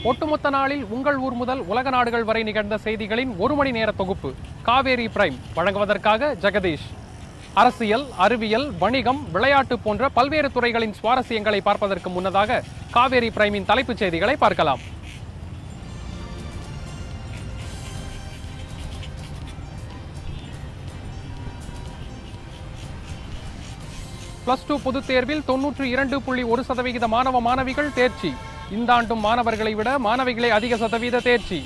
ஒட்டுமொத்த நாளில் உங்கள் ஊர் முதல் உலக நாடுகள் வரை நிகழ்ந்த செய்திகளின் ஒரு மணி நேர தொகுப்பு காவேரி பிரைம் வழங்குவதற்காக ஜெகதீஷ். அரசியல், அறிவியல், வணிகம், விளையாட்டு போன்ற பல்வேறு துறைகளின் சுவாரஸ்யங்களை பார்ப்பதற்கு முன்னதாக காவேரி பிரைமின் தலைப்புச் செய்திகளை பார்க்கலாம். +2 பொதுத் தேர்வில் 92.1% மாணவ மாணவிகள் தேர்ச்சி. இந்த ஆண்டும் மாணவர்களை விட மாணவிகளே அதிக சதவீத தேர்ச்சி.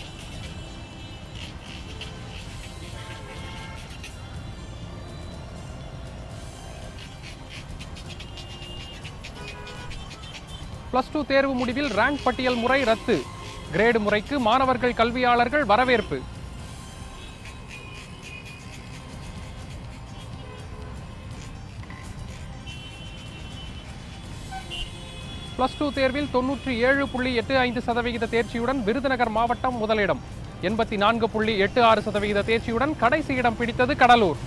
+2 தேர்வு முடிவில் ரேங்க் பட்டியல் முறை ரத்து. கிரேடு முறைக்கு மாணவர்கள், கல்வியாளர்கள் வரவேற்பு. +2 தேர்வில் 97.85% தேர்ச்சியுடன் விருதுநகர் மாவட்டம் முதலிடம். 84.86% தேர்ச்சியுடன் கடைசி இடம் பிடித்தது கடலூர்.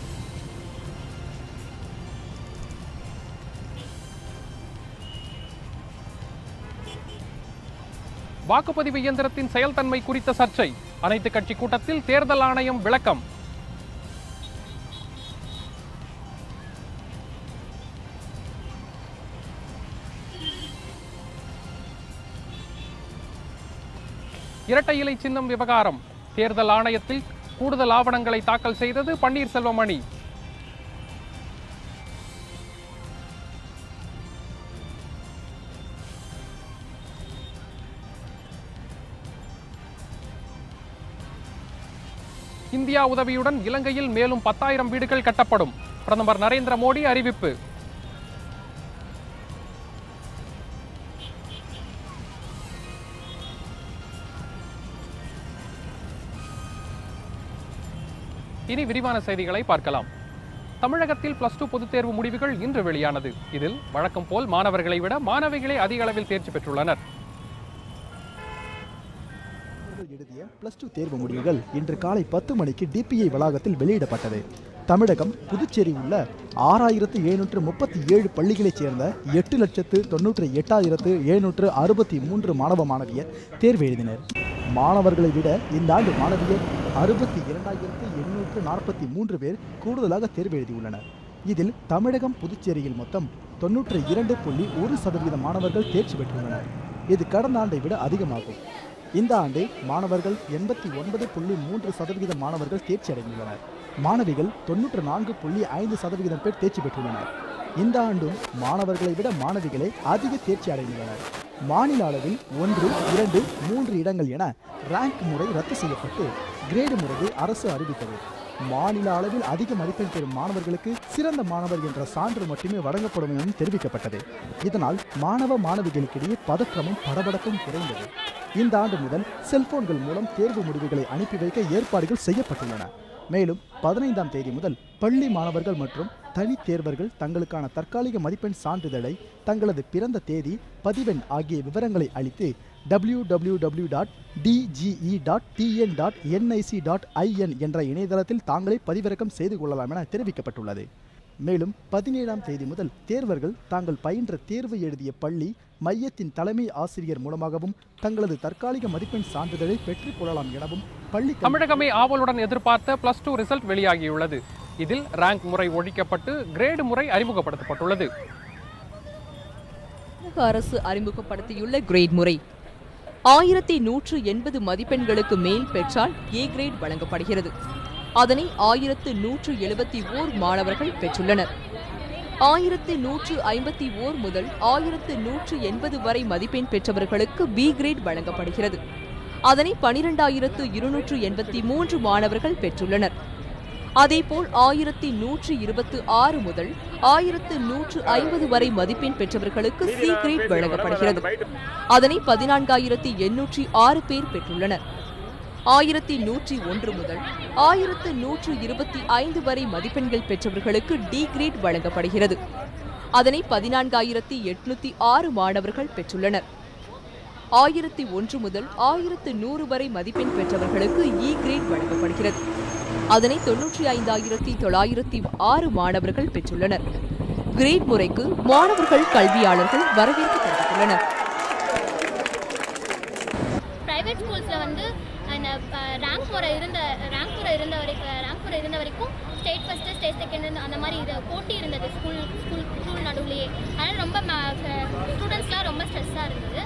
வாக்குப்பதிவு இயந்திரத்தின் செயல்தன்மை குறித்த சர்ச்சை. அனைத்து கட்சி கூட்டத்தில் தேர்தல் ஆணையம் விளக்கம். இரட்டை இலை சின்னம் விவகாரம். தேர்தல் ஆணையத்தில் கூடுதல் ஆவணங்களை தாக்கல் செய்தது பன்னீர்செல்வம் அணி. இந்தியா உதவியுடன் இலங்கையில் மேலும் 10,000 வீடுகள் கட்டப்படும். பிரதமர் நரேந்திர மோடி அறிவிப்பு. இனி விரிவான செய்திகளை பார்க்கலாம். தமிழகத்தில் +2 பொதுத் தேர்வு முடிவுகள் இன்று வெளியானது. இதில் வழக்கம் போல் மாணவர்களை விட மாணவிகளே அதிக அளவில் தேர்ச்சி பெற்றுள்ளனர். எழுதிய +2 தேர்வு முடிவுகள் இன்று காலை 10 மணிக்கு டிபிஐ வளாகத்தில் வெளியிடப்பட்டது. தமிழகம், புதுச்சேரி உள்ள 6,737 பள்ளிகளைச் சேர்ந்த 8,98,763 மாணவ மாணவியர் தேர்வு எழுதினர். மாணவர்களை விட இந்த ஆண்டு மாணவியர் 62,843 பேர் கூடுதலாக தேர்வு எழுதியுள்ளனர். இதில் தமிழகம், புதுச்சேரியில் மொத்தம் 92.1% மாணவர்கள் தேர்ச்சி பெற்றுள்ளனர். இது கடந்த ஆண்டை விட அதிகமாகும். இந்த ஆண்டு மாணவர்கள் 89.3% மாணவர்கள் தேர்ச்சி அடைந்துள்ளனர். மாணவிகள் 94.5% பேர் தேர்ச்சி பெற்றுள்ளனர். இந்த ஆண்டும் மாணவர்களை விட மாணவிகளே அதிக தேர்ச்சி அடைந்துள்ளனர். மாநில அளவில் 1, 2, 3 இடங்கள் என ரேங்க் முறை ரத்து செய்யப்பட்டு கிரேடு முறையை அரசு அறிவித்தது. மாநில அளவில் அதிக மதிப்பெண் பெறும் மாணவர்களுக்கு சிறந்த மாணவர் என்ற சான்று மட்டுமே வழங்கப்படும் என தெரிவிக்கப்பட்டது. இதனால் மாணவ மாணவிகளுக்கிடையே பதற்றமும் படபடப்பும் குறைந்தது. இந்த ஆண்டு முதல் செல்போன்கள் மூலம் தேர்வு முடிவுகளை அனுப்பி வைக்க ஏற்பாடுகள் செய்யப்பட்டுள்ளன. மேலும் 15ஆம் தேதி முதல் பள்ளி மாணவர்கள் மற்றும் தனித் தேர்வர்கள் தங்களுக்கான தற்காலிக மதிப்பெண் சான்றிதழை தங்களது பிறந்த தேதி, பதிவெண் ஆகிய விவரங்களை அளித்து www.dge.tn.nic.in என்ற இணையதளத்தில் தாங்களே பதிவிறக்கம் செய்து கொள்ளலாம் என தெரிவிக்கப்பட்டுள்ளது. மேலும் 17ஆம் தேதி முதல் தேர்வர்கள் தாங்கள் பயின்ற தேர்வு எழுதிய பள்ளி மையத்தின் தலைமை ஆசிரியர் மூலமாகவும் தங்களது தற்காலிக மதிப்பெண் சான்றிதழை பெற்றுக் கொள்ளலாம் எனவும் பள்ளி தமிழகமே ஆவலுடன் எதிர்பார்த்த +2 ரிசல்ட் வெளியாகியுள்ளது. இதில் ரேங்க் முறை ஒழிக்கப்பட்டு கிரேடு முறை அறிமுகப்படுத்தப்பட்டுள்ளது. அரசு அறிமுகப்படுத்தியுள்ள கிரேட் முறை 1180 மதிப்பெண்களுக்கு மேல் பெற்றால் ஏ கிரேட் வழங்கப்படுகிறது. அதனை 1171 மாணவர்கள் பெற்றுள்ளனர். 1151 முதல் 1180 வரை மதிப்பெண் பெற்றவர்களுக்கு பி கிரேட் வழங்கப்படுகிறது. அதனை 12,283 மாணவர்கள் பெற்றுள்ளனர். அதேபோல் 1126 முதல் 1150 வரை மதிப்பெண் பெற்றவர்களுக்கு சி கிரேட் வழங்கப்படுகிறது. அதனை 14,806 பேர் பெற்றுள்ளனர். 1101 முதல் 1125 வரை மதிப்பெண்கள் பெற்றவர்களுக்கு டி கிரேட் வழங்கப்படுகிறது. அதனை 14,806 மாணவர்கள் பெற்றுள்ளனர். 1001 முதல் 1100 வரை மதிப்பெண் பெற்றவர்களுக்கு இ கிரேட் வழங்கப்படுகிறது. அதனை 95,906 மாணவர்கள் பெற்றுள்ளனர். கிரேட் முறைக்கு மாணவர்கள், கல்வியாளர்கள் வரவேற்பு தெரிவித்துள்ளனர். ரேங்க் போகிற இருந்த வரைக்கும் ஸ்டேட் ஃபஸ்ட்டு ஸ்டேட் செகண்ட் அந்த மாதிரி இது போட்டி இருந்தது ஸ்கூல் நடுவுலையே. அதனால் ரொம்ப ஸ்டூடெண்ட்ஸ்லாம் ரொம்ப ஸ்ட்ரெஸ்ஸாக இருந்தது.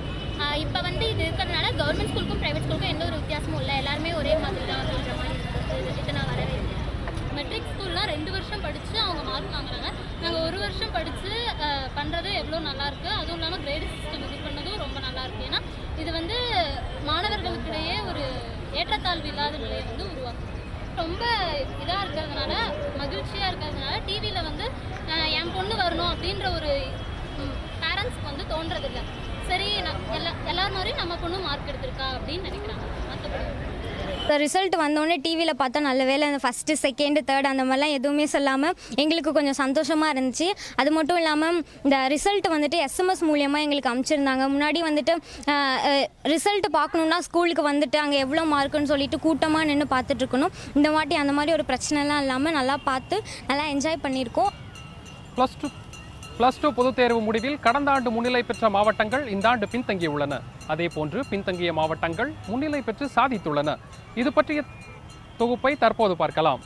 இப்போ வந்து இது இருக்கிறதுனால கவர்மெண்ட் ஸ்கூலுக்கும் ப்ரைவேட் ஸ்கூலுக்கும் எந்த ஒரு வித்தியாசமும் இல்லை, எல்லாருமே ஒரே மாதிரி தான் அப்படின்ற மாதிரி இது நான் வரவே இல்லை. மெட்ரிக் ஸ்கூல்லாம் 2 வருஷம் படித்து அவங்க மார்க் வாங்குறாங்க. நாங்கள் 1 வருஷம் படித்து பண்ணுறது எவ்வளோ நல்லாயிருக்கு. அதுவும் இல்லாமல் கிரேடு சிஸ்டம் இது பண்ணதும் ரொம்ப நல்லாயிருக்கு. ஏன்னா இது வந்து மாணவர்களுக்கிடையே ஒரு ஏற்றத்தாழ்வு இல்லாத நிலையை வந்து உருவாக்கும். ரொம்ப இதாக இருக்கிறதுனால, மகிழ்ச்சியாக இருக்கிறதுனால டிவியில் வந்து என் பொண்ணு வரணும் அப்படின்ற ஒரு பேரண்ட்ஸ்க்கு வந்து தோன்றதில்லை. சரி, எல்லாரும் மாதிரியும் நம்ம பொண்ணு மார்க் எடுத்திருக்கா அப்படின்னு நினைக்கிறாங்க. மற்றபடி ரிசல்ட் வந்தோடனே டிவியில் பார்த்தா நல்ல வேலை அந்த ஃபஸ்ட்டு செகண்டு தேர்ட் அந்த மாதிரிலாம் எதுவுமே சொல்லாமல் எங்களுக்கு கொஞ்சம் சந்தோஷமாக இருந்துச்சு. அது மட்டும் இல்லாமல் இந்த ரிசல்ட் வந்துட்டு SMS மூலியமாக எங்களுக்கு அனுப்பிச்சிருந்தாங்க. முன்னாடி வந்துட்டு ரிசல்ட் பார்க்கணுன்னா ஸ்கூலுக்கு வந்துட்டு அங்கே எவ்வளோ மார்க்குன்னு சொல்லிட்டு கூட்டமாக நின்று பார்த்துட்ருக்கணும். இந்த வாட்டி அந்த மாதிரி ஒரு பிரச்சனைலாம் இல்லாமல் நல்லா பார்த்து நல்லா என்ஜாய் பண்ணியிருக்கோம். +2 பொதுத் தேர்வு முடிவில் கடந்த ஆண்டு முன்னிலை பெற்ற மாவட்டங்கள் இந்த ஆண்டு பின்தங்கியுள்ளன. அதேபோன்று பின்தங்கிய மாவட்டங்கள் முன்னிலை பெற்று சாதித்துள்ளன. இது பற்றிய தொகுப்பை தற்போது பார்க்கலாம்.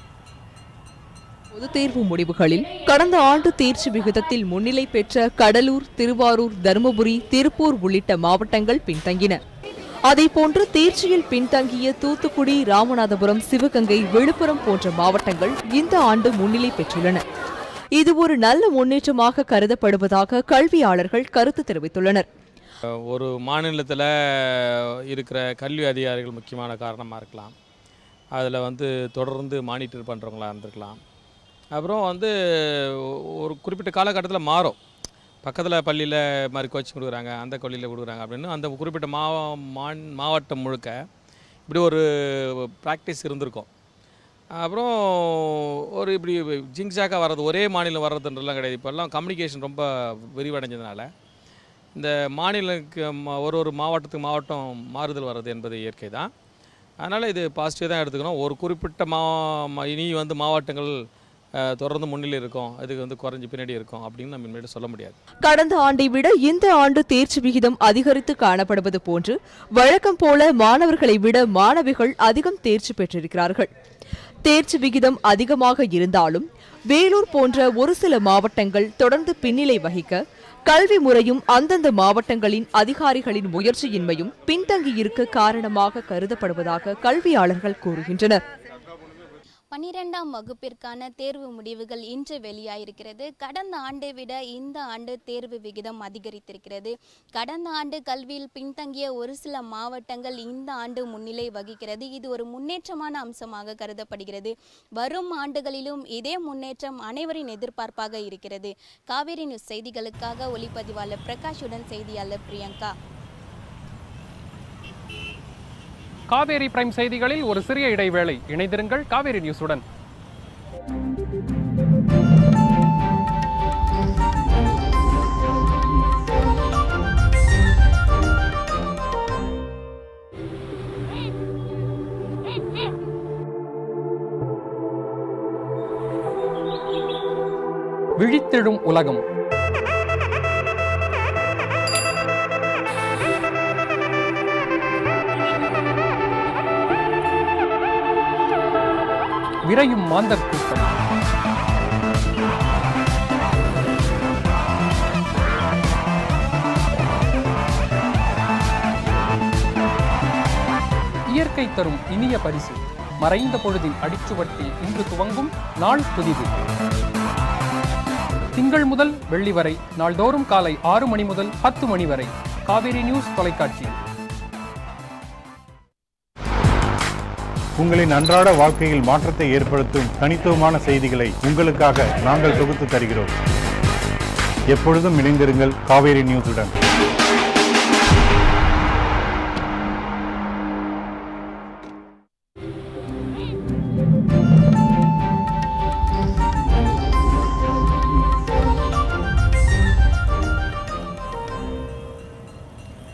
பொதுத் தேர்வு முடிவுகளில் கடந்த ஆண்டு தேர்ச்சி விகிதத்தில் முன்னிலை பெற்ற கடலூர், திருவாரூர், தருமபுரி, திருப்பூர் உள்ளிட்ட மாவட்டங்கள் பின்தங்கின. அதேபோன்று தேர்ச்சியில் பின்தங்கிய தூத்துக்குடி, ராமநாதபுரம், சிவகங்கை, விழுப்புரம் போன்ற மாவட்டங்கள் இந்த ஆண்டு முன்னிலை பெற்றுள்ளன. இது ஒரு நல்ல முன்னேற்றமாக கருதப்படுவதாக கல்வியாளர்கள் கருத்து தெரிவித்துள்ளனர். ஒரு மாநிலத்தில் இருக்கிற கல்வி அதிகாரிகள் முக்கியமான காரணமாக இருக்கலாம். அதில் வந்து தொடர்ந்து மானிட்டர் பண்ணுறவங்களா இருந்திருக்கலாம். அப்புறம் வந்து ஒரு குறிப்பிட்ட காலகட்டத்தில் மாறும். பக்கத்தில் பள்ளியில் மாதிரி கோச்சிங் கொடுக்குறாங்க, அந்த பள்ளியில் கொடுக்குறாங்க அப்படின்னு அந்த குறிப்பிட்ட மாவட்டம் முழுக்க இப்படி ஒரு ப்ராக்டிஸ் இருந்திருக்கும். அப்புறம் ஒரு இப்படி ஜிங்ஜாக்காக வர்றது, ஒரே மாநிலம் வர்றதுன்றலாம் கிடையாது. இப்போல்லாம் கம்யூனிகேஷன் ரொம்ப விரிவடைஞ்சதுனால இந்த மாநிலத்துக்கு ஒரு மாவட்டத்துக்கு மாவட்டம் மாறுதல் வர்றது என்பது இயற்கை தான். அதனால் இது பாசிட்டிவ் தான் எடுத்துக்கணும். ஒரு குறிப்பிட்ட இனி வந்து மாவட்டங்கள் தொடர்ந்து முன்னிலை இருக்கும், அதுக்கு வந்து குறைஞ்சி பின்னாடி இருக்கும் அப்படின்னு நம்ம இனிமேல் சொல்ல முடியாது. கடந்த ஆண்டை விட இந்த ஆண்டு தேர்ச்சி விகிதம் அதிகரித்து காணப்படுவது போன்று வழக்கம் போல மாணவர்களை விட மாணவிகள் அதிகம் தேர்ச்சி பெற்றிருக்கிறார்கள். தேர்ச்சி விகிதம் அதிகமாக இருந்தாலும் வேலூர் போன்ற ஒரு சில மாவட்டங்கள் தொடர்ந்து பின்னிலை வகிக்க கல்வி முறையும் அந்தந்த மாவட்டங்களின் அதிகாரிகளின் முயற்சியின்மையும் பின்தங்கியிருக்க காரணமாக கருதப்படுவதாக கல்வியாளர்கள் கூறுகின்றனர். 12ஆம் வகுப்பிற்கான தேர்வு முடிவுகள் இன்று வெளியாயிருக்கிறது. கடந்த ஆண்டை விட இந்த ஆண்டு தேர்வு விகிதம் அதிகரித்திருக்கிறது. கடந்த ஆண்டு கல்வியில் பின்தங்கிய ஒரு சில மாவட்டங்கள் இந்த ஆண்டு முன்னிலை வகிக்கிறது. இது ஒரு முன்னேற்றமான அம்சமாக கருதப்படுகிறது. வரும் ஆண்டுகளிலும் இதே முன்னேற்றம் அனைவரின் எதிர்பார்ப்பாக இருக்கிறது. காவேரி நியூஸ் செய்திகளுக்காக ஒளிப்பதிவாளர் பிரகாஷுடன் செய்தியாளர் பிரியங்கா. காவேரி பிரைம் செய்திகளில் ஒரு சிறிய இடைவேளை. இணைந்திருங்கள் காவேரி நியூஸுடன். விழித்தெழும் உலகம். விரையும் மாந்தர் கூட்டம். இயற்கை தரும் இனிய பரிசு. மறைந்த பொழுதின் அடிச்சுவட்டில் இன்று துவங்கும் நாள் புதிது. திங்கள் முதல் வெள்ளி வரை நாள்தோறும் காலை 6 மணி முதல் 10 மணி வரை காவேரி நியூஸ் தொலைக்காட்சியில். உங்களின் அன்றாட வாழ்க்கையில் மாற்றத்தை ஏற்படுத்தும் தனித்துவமான செய்திகளை உங்களுக்காக நாங்கள் தொகுத்து தருகிறோம். எப்பொழுதும் இணைந்திருங்கள் காவேரி நியூஸுடன்.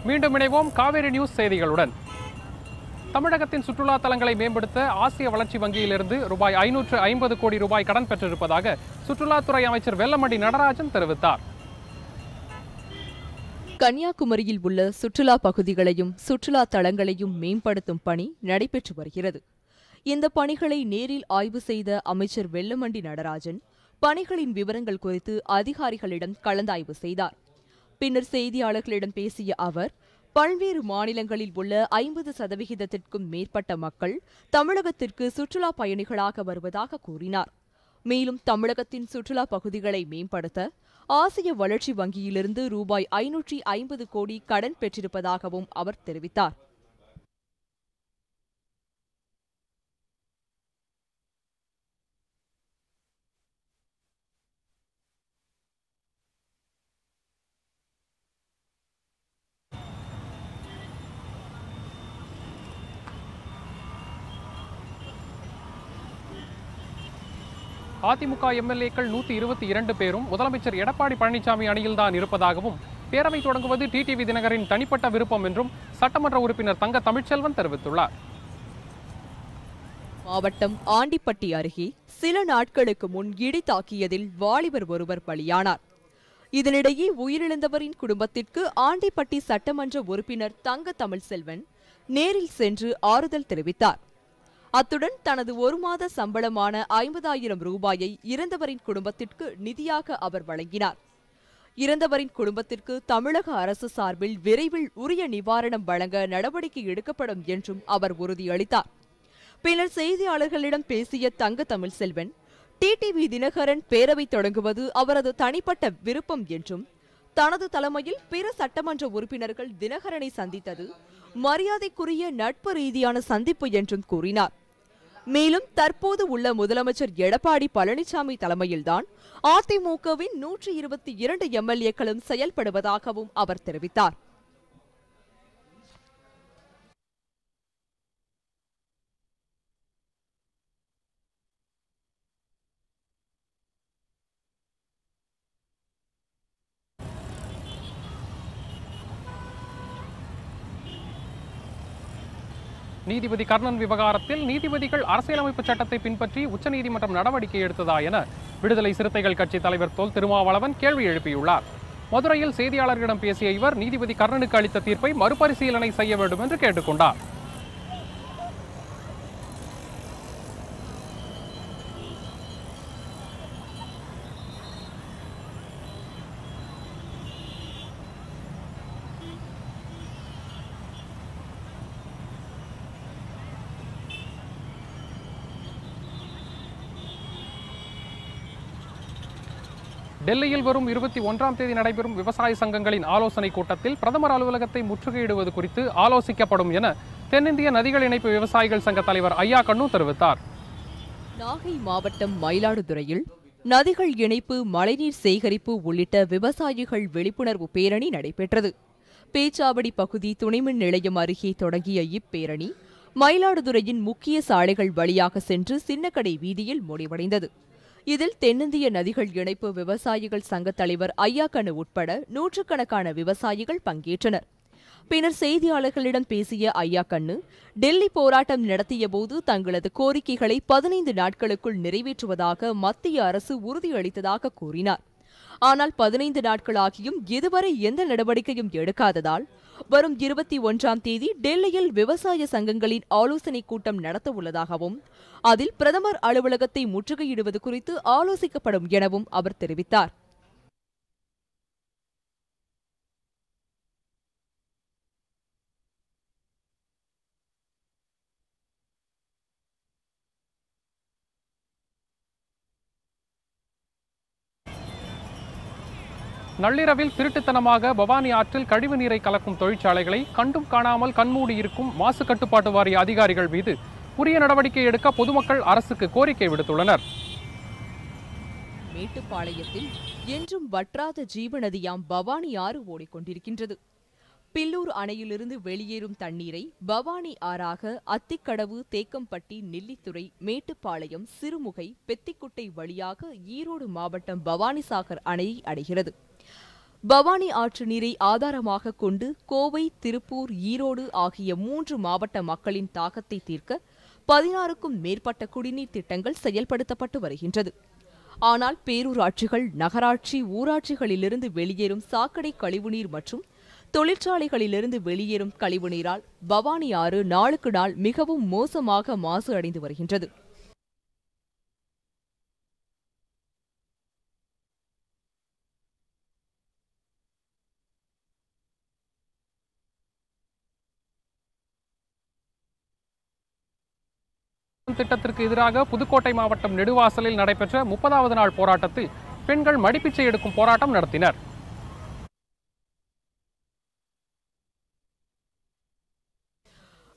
மீண்டும் இணைவோம் காவேரி நியூஸ் செய்திகளுடன். தமிழகத்தின் சுற்றுலா தலங்களை மேம்படுத்த ஆசிய வளர்ச்சி வங்கியிலிருந்து ரூபாய் 550 கோடி ரூபாய் கடன் பெற்றிருப்பதாக சுற்றுலாத்துறை அமைச்சர் வெல்லமண்டி நடராஜன் தெரிவித்தார். கன்னியாகுமரியில் உள்ள சுற்றுலா பகுதிகளையும் சுற்றுலா தலங்களையும் மேம்படுத்தும் பணி நடைபெற்று வருகிறது. இந்த பணிகளை நேரில் ஆய்வு செய்த அமைச்சர் வெல்லமண்டி நடராஜன் பணிகளின் விவரங்கள் குறித்து அதிகாரிகளிடம் கலந்தாய்வு செய்தார். பின்னர் செய்தியாளர்களிடம் பேசிய அவர், பல்வேறு மாநிலங்களில் உள்ள 50% மேற்பட்ட மக்கள் தமிழகத்திற்கு சுற்றுலா பயணிகளாக வருவதாக கூறினார். மேலும் தமிழகத்தின் சுற்றுலா பகுதிகளை மேம்படுத்த ஆசிய வளர்ச்சி வங்கியிலிருந்து ரூபாய் 550 கோடி கடன் பெற்றிருப்பதாகவும் அவர் தெரிவித்தார். அதிமுக எம்எல்ஏக்கள் 122 பேரும் முதலமைச்சர் எடப்பாடி பழனிசாமி அணியில்தான் இருப்பதாகவும் பேரவை தொடங்குவது டிடிவி தினகரின் தனிப்பட்ட விருப்பம் என்றும் சட்டமன்ற உறுப்பினர் தங்க தமிழ்ச்செல்வன் தெரிவித்துள்ளார். மாவட்டம் ஆண்டிப்பட்டி அருகே சில நாட்களுக்கு முன் இடி தாக்கியதில் வாலிபர் ஒருவர் பலியானார். இதனிடையே உயிரிழந்தவரின் குடும்பத்திற்கு ஆண்டிப்பட்டி சட்டமன்ற உறுப்பினர் தங்க தமிழ்செல்வன் நேரில் சென்று ஆறுதல் தெரிவித்தார். அத்துடன் தனது 1 மாத சம்பளமான 50,000 ரூபாயை இறந்தவரின் குடும்பத்திற்கு நிதியாக அவர் வழங்கினார். இறந்தவரின் குடும்பத்திற்கு தமிழக அரசு சார்பில் விரைவில் உரிய நிவாரணம் வழங்க நடவடிக்கை எடுக்கப்படும் என்றும் அவர் உறுதியளித்தார். பின்னர் செய்தியாளர்களிடம் பேசிய தங்க தமிழ்செல்வன், டிடிவி தினகரன் பேரவை தொடங்குவது அவரது தனிப்பட்ட விருப்பம் என்றும், தனது தலைமையில் பிற சட்டமன்ற உறுப்பினர்கள் தினகரனை சந்தித்தது மரியாதைக்குரிய நட்பு ரீதியான சந்திப்பு என்றும் கூறினார். மேலும் தற்போது உள்ள முதலமைச்சர் எடப்பாடி பழனிசாமி தலைமையில்தான் அதிமுகவின் 122 எம்எல்ஏக்களும் செயல்படுவதாகவும் அவர் தெரிவித்தார். நீதிபதி கர்ணன் விவகாரத்தில் நீதிபதிகள் அரசியலமைப்பு சட்டத்தை பின்பற்றி உச்சநீதிமன்றம் நடவடிக்கை எடுத்ததா என விடுதலை சிறுத்தைகள் கட்சி தலைவர் தொல் திருமாவளவன் கேள்வி எழுப்பியுள்ளார். மதுரையில் செய்தியாளர்களிடம் பேசிய இவர் நீதிபதி கர்ணனுக்கு அளித்த தீர்ப்பை மறுபரிசீலனை செய்ய வேண்டும் என்று கேட்டுக்கொண்டார். டெல்லியில் வரும் 21ஆம் தேதி நடைபெறும் விவசாய சங்கங்களின் ஆலோசனை கூட்டத்தில் பிரதமர் அலுவலகத்தை முற்றுகையிடுவது குறித்து ஆலோசிக்கப்படும் என தென்னிந்திய நதிகள் இணைப்பு விவசாயிகள் சங்க தலைவர் ஐயா கண்ணு தெரிவித்தார். நாகை மாவட்டம் மயிலாடுதுறையில் நதிகள் இணைப்பு, மழைநீர் சேகரிப்பு உள்ளிட்ட விவசாயிகள் விழிப்புணர்வு பேரணி நடைபெற்றது. பேச்சாவடி பகுதி துணைமின் நிலையம் அருகே தொடங்கிய இப்பேரணி மயிலாடுதுறையின் முக்கிய சாலைகள் வழியாக சென்று சின்னக்கடை வீதியில் முடிவடைந்தது. இதில் தென்னிந்திய நதிகள் இணைப்பு விவசாயிகள் சங்க தலைவர் ஐயா கண்ணு உட்பட நூற்றுக்கணக்கான விவசாயிகள் பங்கேற்றனர். பின்னர் செய்தியாளர்களிடம் பேசிய ஐயா கண்ணு, டெல்லி போராட்டம் நடத்தியபோது தங்களது கோரிக்கைகளை 15 நாட்களுக்குள் நிறைவேற்றுவதாக மத்திய அரசு உறுதியளித்ததாக கூறினார். ஆனால் 15 நாட்களாகியும் இதுவரை எந்த நடவடிக்கையும் எடுக்காததால் வரும் 21ஆம் தேதி டெல்லியில் விவசாய சங்கங்களின் ஆலோசனைக் கூட்டம் நடத்த உள்ளதாகவும் அதில் பிரதமர் அலுவலகத்தை முற்றுகையிடுவது குறித்து ஆலோசிக்கப்படும் எனவும் அவர் தெரிவித்தார். நள்ளிரவில் திருட்டுத்தனமாக பவானி ஆற்றில் கழிவு நீரை கலக்கும் தொழிற்சாலைகளை கண்டும் காணாமல் கண்மூடி இருக்கும் மாசு கட்டுப்பாட்டு வாரிய அதிகாரிகள் மீது உரிய நடவடிக்கை எடுக்க பொதுமக்கள் அரசுக்கு கோரிக்கை விடுத்துள்ளனர். மேட்டுப்பாளையத்தில் என்றும் வற்றாத ஜீவநதியாம் பவானி ஆறு ஓடிக்கொண்டிருக்கின்றது. பில்லூர் அணையிலிருந்து வெளியேறும் தண்ணீரை பவானி ஆறாக அத்திக்கடவு, தேக்கம்பட்டி, நெல்லித்துறை, மேட்டுப்பாளையம், சிறுமுகை, பெத்திக்குட்டை வழியாக ஈரோடு மாவட்டம் பவானிசாகர் அணையை அடைகிறது. பவானி ஆற்று நீரை ஆதாரமாக கொண்டு கோவை, திருப்பூர், ஈரோடு ஆகிய 3 மாவட்ட மக்களின் தாகத்தை தீர்க்க 16க்கும் மேற்பட்ட குடிநீர் திட்டங்கள் செயல்படுத்தப்பட்டு வருகின்றது. ஆனால் பேரூராட்சிகள், நகராட்சி, ஊராட்சிகளிலிருந்து வெளியேறும் சாக்கடை கழிவுநீர் மற்றும் தொழிற்சாலைகளிலிருந்து வெளியேறும் கழிவுநீரால் பவானி ஆறு நாளுக்கு நாள் மிகவும் மோசமாக மாசு அடைந்து வருகின்றது. திட்டத்திற்கு எதிராக புதுக்கோட்டை மாவட்டம் நெடுவாசலில் நடைபெற்ற 30வது நாள் போராட்டத்தில் பெண்கள் மடிப்பிச்சை எடுக்கும் போராட்டம் நடத்தினர்.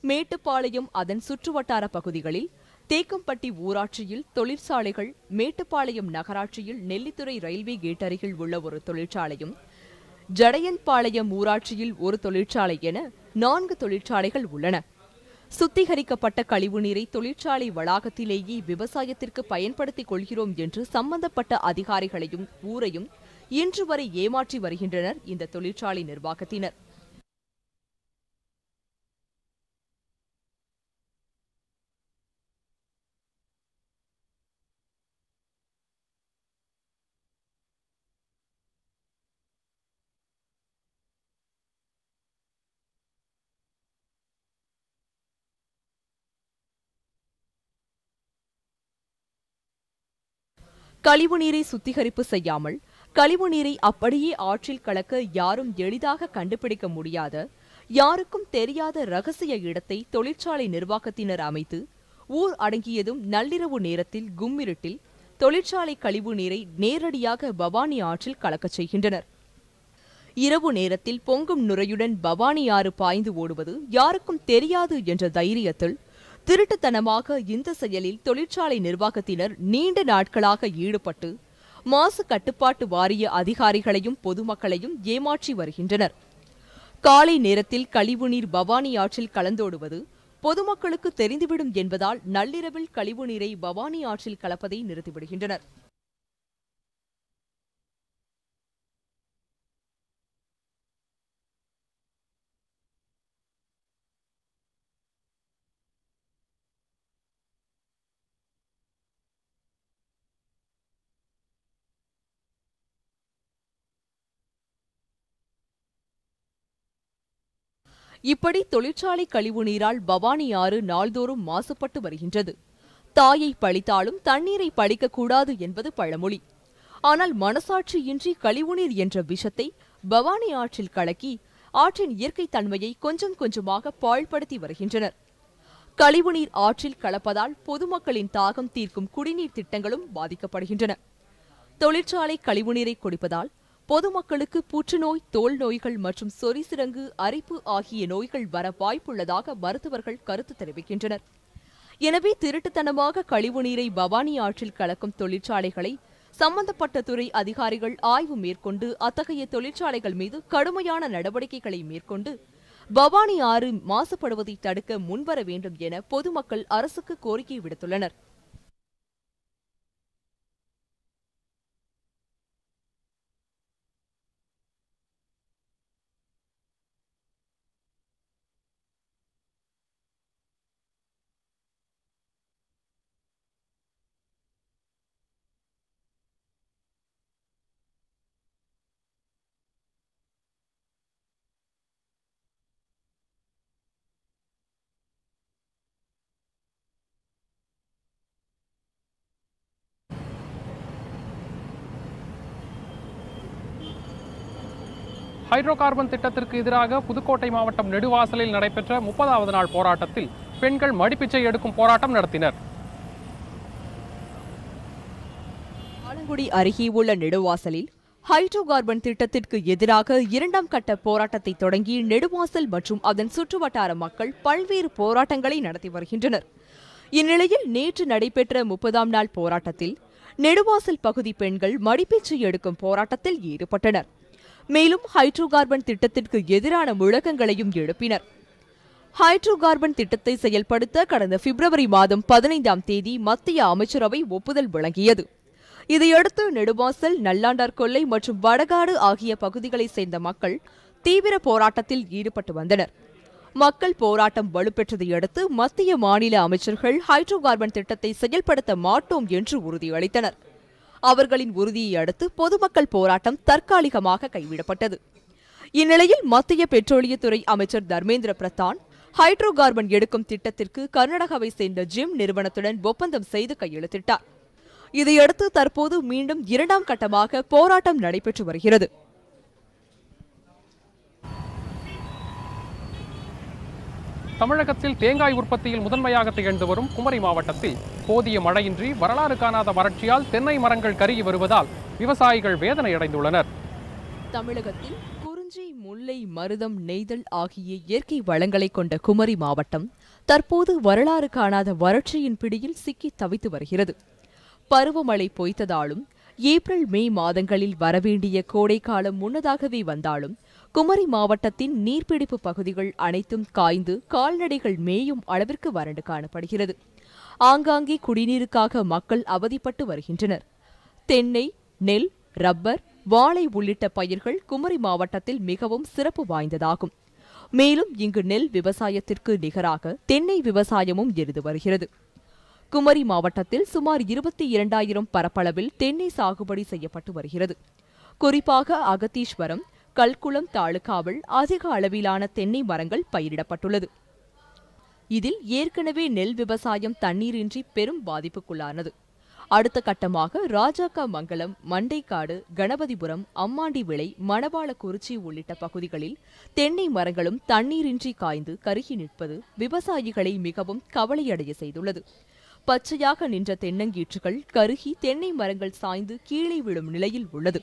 மேட்டுப்பாளையம் அதன் சுற்றுவட்டார பகுதிகளில் தேக்கம்பட்டி ஊராட்சியில் தொழிற்சாலைகள், மேட்டுப்பாளையம் நகராட்சியில் நெல்லித்துறை ரயில்வே கேட் அருகில் உள்ள ஒரு தொழிற்சாலையும், ஜடையன்பாளையம் ஊராட்சியில் ஒரு தொழிற்சாலை என 4 தொழிற்சாலைகள் உள்ளன. சுத்திகரிக்கப்பட்ட கழிவுநீரை தொழிற்சாலை வளாகத்திலேயே விவசாயத்திற்கு பயன்படுத்திக் கொள்கிறோம் என்று சம்பந்தப்பட்ட அதிகாரிகளையும் ஊரையும் இன்று வரை ஏமாற்றி வருகின்றனர் இந்த தொழிற்சாலை நிர்வாகத்தினர். கழிவுநீரை சுத்திகரிப்பு செய்யாமல் கழிவுநீரை அப்படியே ஆற்றில் கலக்க யாரும் எளிதாக கண்டுபிடிக்க முடியாத, யாருக்கும் தெரியாத ரகசிய இடத்தை தொழிற்சாலை நிர்வாகத்தினர் அமைத்து ஊர் அடங்கியதும் நள்ளிரவு நேரத்தில் கும்மிருட்டில் தொழிற்சாலை கழிவுநீரை நேரடியாக பவானி ஆற்றில் கலக்கச் செய்கின்றனர். இரவு நேரத்தில் பொங்கும் நுரையுடன் பவானி ஆறு பாய்ந்து ஓடுவது யாருக்கும் தெரியாது என்ற தைரியத்தில் திருட்டுத்தனமாக இந்த செயலில் தொழிற்சாலை நிர்வாகத்தினர் நீண்ட நாட்களாக ஈடுபட்டு மாசு கட்டுப்பாட்டு வாரிய அதிகாரிகளையும் பொதுமக்களையும் ஏமாற்றி வருகின்றனர். காலை நேரத்தில் கழிவுநீர் பவானி ஆற்றில் கலந்தோடுவது பொதுமக்களுக்கு தெரிந்துவிடும் என்பதால் நள்ளிரவில் கழிவுநீரை பவானி ஆற்றில் கலப்பதை நிறுத்திவிடுகின்றனர். இப்படி தொழிற்சாலை கழிவுநீரால் பவானி ஆறு நாள்தோறும் மாசுபட்டு வருகின்றது. தாயை பழித்தாலும் தண்ணீரை பழிக்கக்கூடாது என்பது பழமொழி. ஆனால் மனசாட்சியின்றி கழிவுநீர் என்ற விஷத்தை பவானி ஆற்றில் கலக்கி ஆற்றின் இயற்கை தன்மையை கொஞ்சம் கொஞ்சமாக பாழ்படுத்தி வருகின்றனர். கழிவுநீர் ஆற்றில் கலப்பதால் பொதுமக்களின் தாகம் தீர்க்கும் குடிநீர் திட்டங்களும் பாதிக்கப்படுகின்றன. தொழிற்சாலை கழிவுநீரை குடிப்பதால் பொதுமக்களுக்கு புற்றுநோய், தோல் நோய்கள் மற்றும் சொறிசிரங்கு, அரிப்பு ஆகிய நோய்கள் வர வாய்ப்புள்ளதாக மருத்துவர்கள் கருத்து தெரிவிக்கின்றனர். எனவே திருட்டுத்தனமாக கழிவுநீரை பவானி ஆற்றில் கலக்கும் தொழிற்சாலைகளை சம்பந்தப்பட்ட துறை அதிகாரிகள் ஆய்வு மேற்கொண்டு அத்தகைய தொழிற்சாலைகள் மீது கடுமையான நடவடிக்கைகளை மேற்கொண்டு பவானி ஆறு மாசுபடுவதை தடுக்க முன்வர வேண்டும் என பொதுமக்கள் அரசுக்கு கோரிக்கை விடுத்துள்ளனர். ஹைட்ரோ கார்பன் திட்டத்திற்கு எதிராக புதுக்கோட்டை மாவட்டம் நெடுவாசலில் நடைபெற்ற 30வது நாள் போராட்டத்தில் பெண்கள் மடிப்பிச்சை எடுக்கும் போராட்டம் நடத்தினர். ஆலங்குடி அருகே உள்ள நெடுவாசலில் ஹைட்ரோ கார்பன் திட்டத்திற்கு எதிராக 2ஆம் கட்ட போராட்டத்தை தொடங்கி நெடுவாசல் மற்றும் அதன் சுற்றுவட்டார மக்கள் பல்வேறு போராட்டங்களை நடத்தி வருகின்றனர். இந்நிலையில் நேற்று நடைபெற்ற 30ஆம் நாள் போராட்டத்தில் நெடுவாசல் பகுதி பெண்கள் மடிப்பிச்சை எடுக்கும் போராட்டத்தில் ஈடுபட்டனர். மேலும் ஹைட்ரோ கார்பன் திட்டத்திற்கு எதிரான முழக்கங்களையும் எழுப்பினர். ஹைட்ரோ கார்பன் திட்டத்தை செயல்படுத்த கடந்த பிப்ரவரி மாதம் 15ஆம் தேதி மத்திய அமைச்சரவை ஒப்புதல் வழங்கியது. இதையடுத்து நெடுவாசல், நல்லாண்டார் கொல்லை மற்றும் வடகாடு ஆகிய பகுதிகளைச் சேர்ந்த மக்கள் தீவிர போராட்டத்தில் ஈடுபட்டு வந்தனர். மக்கள் போராட்டம் வலுப்பெற்றதை அடுத்து மத்திய மாநில அமைச்சர்கள் ஹைட்ரோ கார்பன் திட்டத்தை செயல்படுத்த மாட்டோம் என்று உறுதியளித்தனர். அவர்களின் உறுதியை அடுத்து பொதுமக்கள் போராட்டம் தற்காலிகமாக கைவிடப்பட்டது. இந்நிலையில் மத்திய பெட்ரோலியத்துறை அமைச்சர் தர்மேந்திர பிரதான் ஹைட்ரோ கார்பன் எடுக்கும் திட்டத்திற்கு கர்நாடகாவை சேர்ந்த ஜிம் நிறுவனத்துடன் ஒப்பந்தம் செய்து கையெழுத்திட்டார். இதையடுத்து தற்போது மீண்டும் இரண்டாம் கட்டமாக போராட்டம் நடைபெற்று வருகிறது. தமிழகத்தில் தேங்காய் உற்பத்தியில் முதன்மையாக திகழ்ந்து வரும் குமரி மாவட்டத்தில் போதிய மழையின்றி வரலாறு காணாத வறட்சியால் தென்னை மரங்கள் கருகி வருவதால் விவசாயிகள் வேதனையடைந்துள்ளனர். தமிழகத்தில் குறிஞ்சி, முல்லை, மருதம், நெய்தல் ஆகிய இயற்கை வளங்களை கொண்ட குமரி மாவட்டம் தற்போது வரலாறு காணாத வறட்சியின் பிடியில் சிக்கி தவித்து வருகிறது. பருவமழை பொய்த்ததாலும் ஏப்ரல், மே மாதங்களில் வரவேண்டிய கோடைக்காலம் முன்னதாகவே வந்தாலும் குமரி மாவட்டத்தின் நீர்பிடிப்பு பகுதிகள் அனைத்தும் காய்ந்து கால்நடைகள் மேயும் அளவிற்கு வறண்டு காணப்படுகிறது. ஆங்காங்கே குடிநீருக்காக மக்கள் அவதிப்பட்டு வருகின்றனர். தென்னை, நெல், ரப்பர், வாழை உள்ளிட்ட பயிர்கள் குமரி மாவட்டத்தில் மிகவும் சிறப்பு வாய்ந்ததாகும். மேலும் இங்கு நெல் விவசாயத்திற்கு நிகராக தென்னை விவசாயமும் இருந்து வருகிறது. குமரி மாவட்டத்தில் சுமார் 22,000 பரப்பளவில் தென்னை சாகுபடி செய்யப்பட்டு வருகிறது. குறிப்பாக அகத்தீஸ்வரம், கல்குளம் தாலுகாவில் அதிக அளவிலான தென்னை மரங்கள் பயிரிடப்பட்டுள்ளது. இதில் ஏற்கனவே நெல் விவசாயம் தண்ணீரின்றி பெரும் பாதிப்புக்குள்ளானது. அடுத்த கட்டமாக ராஜாக்கமங்கலம், மண்டைக்காடு, கணபதிபுரம், அம்மாண்டிவிளை, மணவாளக்குறிச்சி உள்ளிட்ட பகுதிகளில் தென்னை மரங்களும் தண்ணீரின்றி காய்ந்து கருகி நிற்பது விவசாயிகளை மிகவும் கவலையடைய செய்துள்ளது. பச்சையாக நின்ற தென்னங்கீற்றுகள் கருகி தென்னை மரங்கள் சாய்ந்து கீழே விழும் நிலையில் உள்ளது.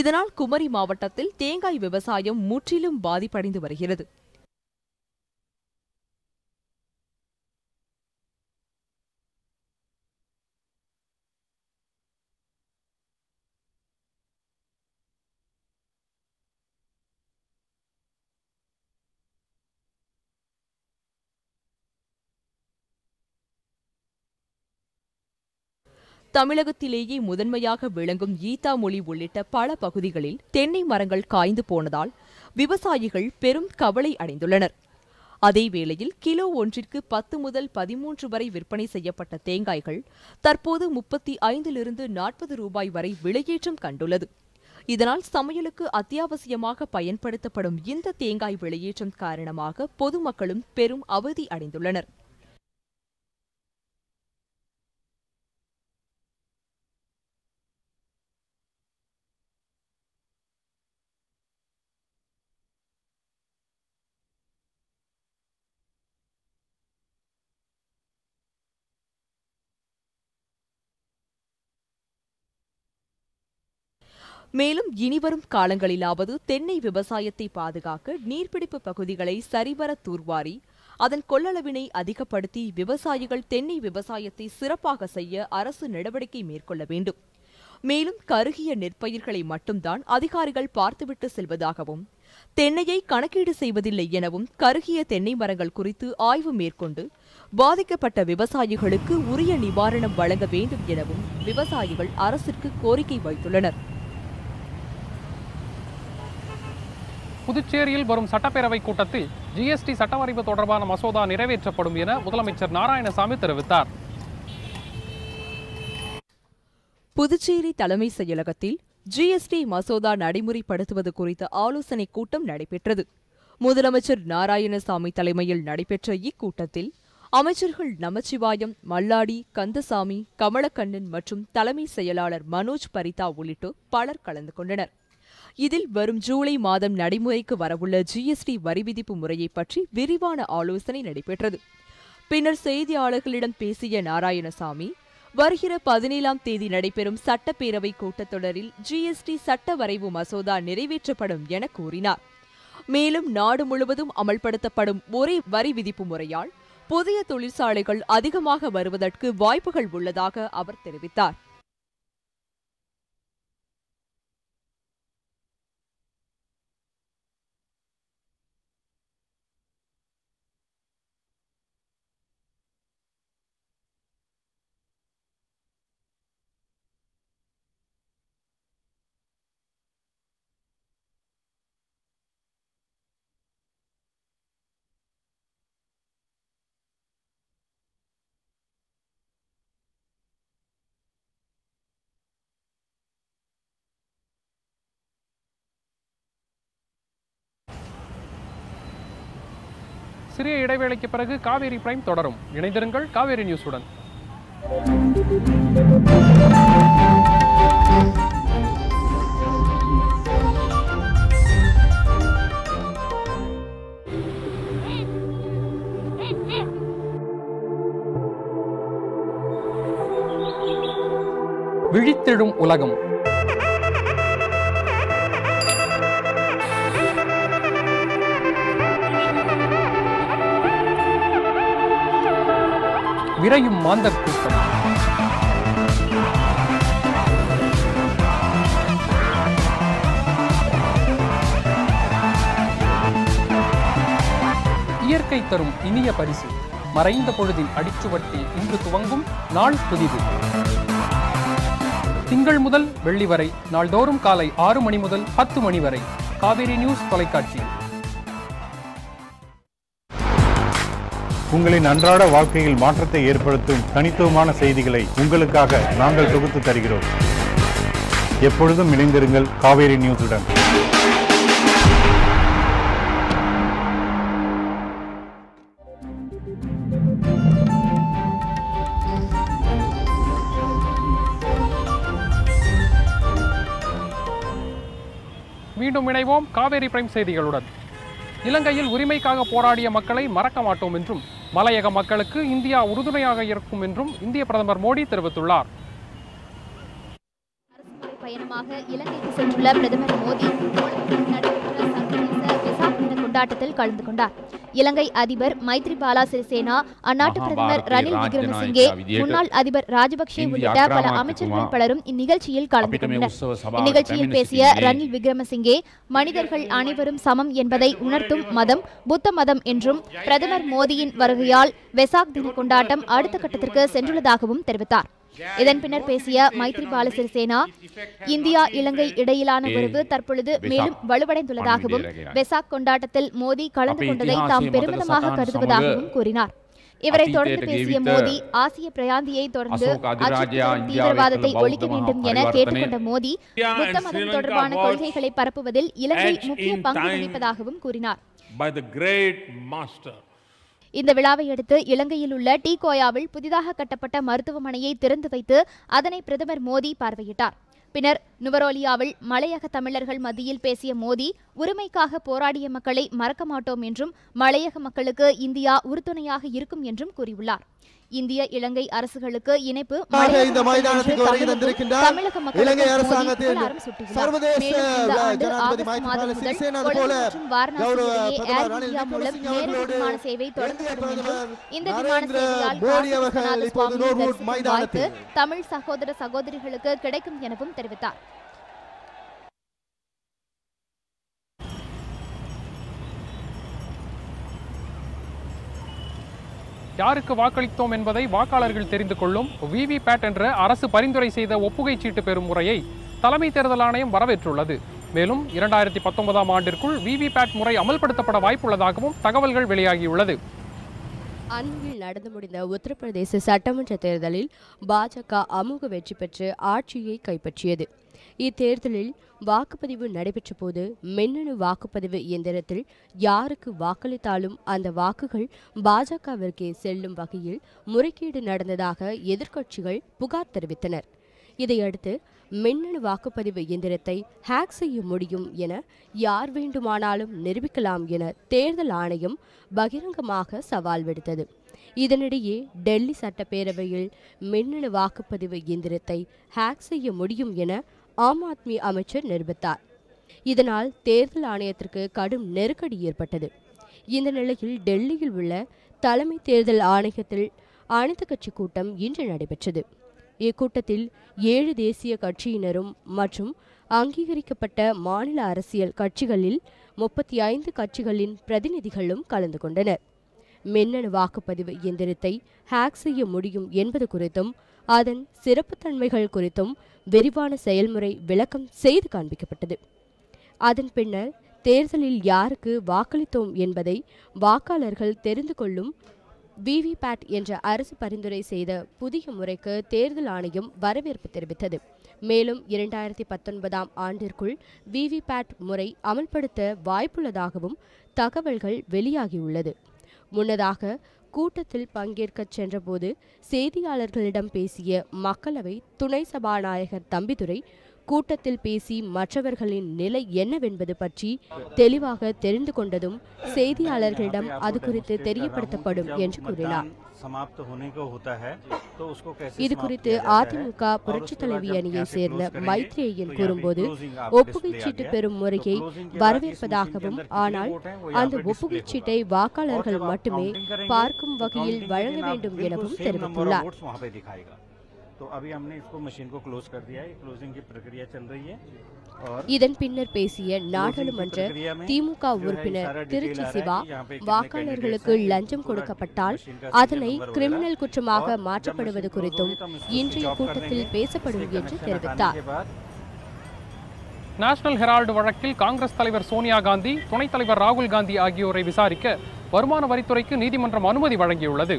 இதனால் குமரி மாவட்டத்தில் தேங்காய் விவசாயம் முற்றிலும் பாதிப்படைந்து வருகிறது. தமிழகத்திலேயே முதன்மையாக விளங்கும் ஈத்தாமொழி உள்ளிட்ட பல பகுதிகளில் தென்னை மரங்கள் காய்ந்து போனதால் விவசாயிகள் பெரும் கவலை அடைந்துள்ளனர். அதேவேளையில் கிலோ ஒன்றிற்கு 10 முதல் 13 வரை விற்பனை செய்யப்பட்ட தேங்காய்கள் தற்போது 35 40 ரூபாய் வரை விலையேற்றம் கண்டுள்ளது. இதனால் சமையலுக்கு அத்தியாவசியமாக பயன்படுத்தப்படும் இந்த தேங்காய் விலையேற்றம் காரணமாக பொதுமக்களும் பெரும் அவதி அடைந்துள்ளனர். மேலும் இனிவரும் காலங்களிலாவது தென்னை விவசாயத்தை பாதுகாக்க நீர்பிடிப்பு பகுதிகளை சரிவர தூர்வாரி அதன் கொள்ளளவினை அதிகப்படுத்தி விவசாயிகள் தென்னை விவசாயத்தை சிறப்பாக செய்ய அரசு நடவடிக்கை மேற்கொள்ள வேண்டும். மேலும் கருகிய நெற்பயிர்களை மட்டும்தான் அதிகாரிகள் பார்த்துவிட்டு செல்வதாகவும், தென்னையை கணக்கீடு செய்வதில்லை எனவும், கருகிய தென்னை மரங்கள் குறித்து ஆய்வு மேற்கொண்டு பாதிக்கப்பட்ட விவசாயிகளுக்கு உரிய நிவாரணம் வழங்க வேண்டும் எனவும் விவசாயிகள் அரசிற்கு கோரிக்கை வைத்துள்ளனர். புதுச்சேரியில் வரும் சட்டப்பேரவை கூட்டத்தில் ஜிஎஸ்டி சட்டவரைவு தொடர்பான மசோதா நிறைவேற்றப்படும் என முதலமைச்சர் நாராயணசாமி தெரிவித்தார். புதுச்சேரி தலைமை செயலகத்தில் ஜிஎஸ்டி மசோதா நடைமுறைப்படுத்துவது குறித்த ஆலோசனைக் கூட்டம் நடைபெற்றது. முதலமைச்சர் நாராயணசாமி தலைமையில் நடைபெற்ற இக்கூட்டத்தில் அமைச்சர்கள் நமச்சிவாயம், மல்லாடி, கந்தசாமி, கமலக்கண்ணன் மற்றும் தலைமை செயலாளர் மனோஜ் பரிதா உள்ளிட்டோர் பலர் கலந்து கொண்டனர். இதில் வரும் ஜூலை மாதம் நடைமுறைக்கு வரவுள்ள ஜிஎஸ்டி வரி விதிப்பு முறையை பற்றி விரிவான ஆலோசனை நடைபெற்றது. பின்னர் செய்தியாளர்களிடம் பேசிய நாராயணசாமி, வருகிற 17ஆம் தேதி நடைபெறும் சட்டப்பேரவை கூட்டத்தொடரில் ஜிஎஸ்டி சட்ட வரைவு மசோதா நிறைவேற்றப்படும் என கூறினார். மேலும் நாடு முழுவதும் அமல்படுத்தப்படும் ஒரே வரி விதிப்பு முறையால் புதிய தொழிற்சாலைகள் அதிகமாக வருவதற்கு வாய்ப்புகள் உள்ளதாக அவர் தெரிவித்தார். சிறிய இடைவேளைக்கு பிறகு காவேரி பிரைம் தொடரும். இணைந்திருங்கள் காவேரி நியூஸுடன். விழித்தெழும் உலகம். விரையும் மாந்தர் கூட்டம். இயற்கை தரும் இனிய பரிசு. மறைந்த பொழுதின் அடிச்சுவட்டில் இன்று துவங்கும் நாள் புதிது. திங்கள் முதல் வெள்ளி வரை நாள்தோறும் காலை 6 மணி முதல் 10 மணி வரை காவேரி நியூஸ் தொலைக்காட்சி. உங்களின் அன்றாட வாழ்க்கையில் மாற்றத்தை ஏற்படுத்தும் தனித்துவமான செய்திகளை உங்களுக்காக நாங்கள் தொகுத்து தருகிறோம். எப்பொழுதும் இணைந்திருங்கள் காவேரி நியூஸுடன். மீண்டும் இணைவோம் காவேரி பிரைம் செய்திகளுடன். இலங்கையில் உரிமைக்காக போராடிய மக்களை மறக்க மாட்டோம் என்றும் மலையக மக்களுக்கு இந்தியா உறுதுணையாக இருக்கும் என்றும் இந்திய பிரதமர் மோடி தெரிவித்துள்ளார். அரசுமுறை பயணமாக இலங்கைக்கு சென்றுள்ள பிரதமர் மோடி நடைபெற்ற சர்வதேச வெசாக் தின கொண்டாட்டத்தில் கலந்து கொண்டார். இலங்கை அதிபர் மைத்ரிபால சிறிசேனா, அந்நாட்டு பிரதமர் ரணில் விக்ரமசிங்கே, முன்னாள் அதிபர் ராஜபக்சே உள்ளிட்ட பல அமைச்சர்கள் பலரும் இந்நிகழ்ச்சியில் கலந்து கொண்டனர். இந்நிகழ்ச்சியில் பேசிய ரணில் விக்ரமசிங்கே, மனிதர்கள் அனைவரும் சமம் என்பதை உணர்த்தும் மதம் புத்த மதம் என்றும் பிரதமர் மோடியின் வருகையால் வெசாக் தின கொண்டாட்டம் அடுத்த கட்டத்திற்கு சென்றுள்ளதாகவும் தெரிவித்தார். இதன் பின்னர் பேசிய மைத்ரிபால சிறிசேனா, இந்தியா இலங்கை இடையிலான உறவு தற்பொழுது மேலும் வலுவடைந்துள்ளதாகவும் வெசாக் கொண்டாட்டத்தில் மோடி கலந்து கொண்டதை தாம் பெருமிதமாக கருதுவதாகவும் கூறினார். இவரை தொடர்ந்து பேசிய மோடி, ஆசிய பிராந்தியை தொடர்ந்து தீவிரவாதத்தை ஒழிக்க வேண்டும் என கேட்டுக்கொண்ட மோடி, புத்த மதம் தொடர்பான கொள்கைகளை பரப்புவதில் இலங்கை முக்கிய பங்கு வகிப்பதாகவும் கூறினார். இந்த விழாவை அடுத்து இலங்கையில் உள்ள டீகோயாவில் புதிதாக கட்டப்பட்ட மருத்துவமனையை திறந்து வைத்து அதனை பிரதமர் மோடி பார்வையிட்டார். பின்னர் நுவரோலியாவில் மலையக தமிழர்கள் மத்தியில் பேசிய மோடி, உரிமைக்காக போராடிய மக்களை மறக்க மாட்டோம் என்றும் மலையக மக்களுக்கு இந்தியா உறுதுணையாக இருக்கும் என்றும் கூறியுள்ளார். இந்திய இலங்கை அரசுகளுக்கு இணைப்பு இந்த மைதானத்துக்கு வருகை தந்திருக்கின்றார். இலங்கை அரசாங்கத்தின் சர்வதேச ஜனாதிபதி மைத்ரிபால சிறிசேனா போல கௌரவ பிரதமர் ரணில் விக்ரமசிங்கே சேவை தொடர்ந்து இந்த விமான சேவையால் இப்போது நோர்வூட் மைதானத்தில் தமிழ் சகோதர சகோதரிகளுக்கு கிடைக்கும் எனவும் தெரிவித்தார். யாருக்கு வாக்களித்தோம் என்பதை வாக்காளர்கள் தெரிந்து கொள்ளும் விவிபேட் என்ற அரசு பரிந்துரை செய்த ஒப்புகை சீட்டு பெறும் முறையை தலைமை தேர்தல் ஆணையம் வரவேற்றுள்ளது. மேலும் 2019ஆம் ஆண்டிற்குள் விவிபேட் முறை அமல்படுத்தப்பட வாய்ப்புள்ளதாகவும் தகவல்கள் வெளியாகியுள்ளது. அண்மையில் நடந்து முடிந்த உத்தரப்பிரதேச சட்டமன்ற தேர்தலில் பாஜக அமோக வெற்றி பெற்று ஆட்சியை கைப்பற்றியது. இத்தேர்தலில் வாக்குப்பதிவு நடைபெற்ற போது மின்னணு வாக்குப்பதிவு இயந்திரத்தில் யாருக்கு வாக்களித்தாலும் அந்த வாக்குகள் பாஜகவிற்கே செல்லும் வகையில் முறைகேடு நடந்ததாக எதிர்க்கட்சிகள் புகார் தெரிவித்தனர். இதையடுத்து மின்னணு வாக்குப்பதிவு இயந்திரத்தை ஹேக் செய்ய முடியும் என யார் வேண்டுமானாலும் நிரூபிக்கலாம் என தேர்தல் ஆணையம் பகிரங்கமாக சவால் விடுத்தது. இதனிடையே டெல்லி சட்டப்பேரவையில் மின்னணு வாக்குப்பதிவு இயந்திரத்தை ஹேக் செய்ய முடியும் என ஆம் ஆத்மி அமைச்சர் நிரூபித்தார். இதனால் தேர்தல் ஆணையத்திற்கு கடும் நெருக்கடி ஏற்பட்டது. இந்த நிலையில் டெல்லியில் உள்ள தலைமை தேர்தல் ஆணையத்தில் அனைத்து கட்சி கூட்டம் இன்று நடைபெற்றது. இக்கூட்டத்தில் 7 தேசிய கட்சியினரும் மற்றும் அங்கீகரிக்கப்பட்ட மாநில அரசியல் கட்சிகளில் 35 கட்சிகளின் பிரதிநிதிகளும் கலந்து கொண்டனர். மின்னணு வாக்குப்பதிவு இயந்திரத்தை ஹேக் செய்ய முடியும் என்பது குறித்தும் அதன் சிறப்புத்தன்மைகள் குறித்தும் விரிவான செயல்முறை விளக்கம் செய்து காண்பிக்கப்பட்டது. அதன் பின்னர் தேர்தலில் யாருக்கு வாக்களித்தோம் என்பதை வாக்காளர்கள் தெரிந்து கொள்ளும் விவிபேட் என்ற அரசு பரிந்துரை செய்த புதிய முறைக்கு தேர்தல் ஆணையம் வரவேற்பு தெரிவித்தது. மேலும் 2019ஆம் ஆண்டிற்குள் விவிபேட் முறை அமல்படுத்த வாய்ப்புள்ளதாகவும் தகவல்கள் வெளியாகியுள்ளது. முன்னதாக கூட்டத்தில் பங்கேற்கச் சென்றபோது செய்தியாளர்களிடம் பேசிய மக்களவை துணை சபாநாயகர் தம்பிதுரை கூட்டத்தில் பேசி மற்றவர்களின் நிலை என்னவென்பது பற்றி தெளிவாக தெரிந்து கொண்டதும் செய்தியாளர்களிடம் அது குறித்து தெரியப்படுத்தப்படும் என்று கூறினார். இது குறித்து அதிமுக புரட்சித் தலைவி அணியை சேர்ந்த மைத்ரேயன் கூறும்போது ஒப்புகை சீட்டு பெறும் முறையை வரவேற்பதாகவும் ஆனால் அந்த ஒப்புகை சீட்டை வாக்காளர்கள் மட்டுமே பார்க்கும் வகையில் வழங்க வேண்டும் எனவும் தெரிவித்துள்ளார். तो अभी हमने इसको मशीन को क्लोज कर दिया है, क्लोजिंग की प्रक्रिया चल रही है. இதன் பின்னர் பேசிய நாடாளுமன்ற திமுக உறுப்பினர் திருச்சி சிவா வாக்காளர்களுக்கு லஞ்சம் கொடுக்கப்பட்டால் அதனை கிரிமினல் குற்றமாக மாற்றப்படுவது குறித்தும் இன்றைய கூட்டத்தில் பேசப்படும் என்று தெரிவித்தார். நேஷனல் ஹெரால்டு வழக்கில் காங்கிரஸ் தலைவர் சோனியா காந்தி, துணைத் தலைவர் ராகுல் காந்தி ஆகியோரை விசாரிக்க வருமான வரித்துறைக்கு நீதிமன்றம் அனுமதி வழங்கியுள்ளது.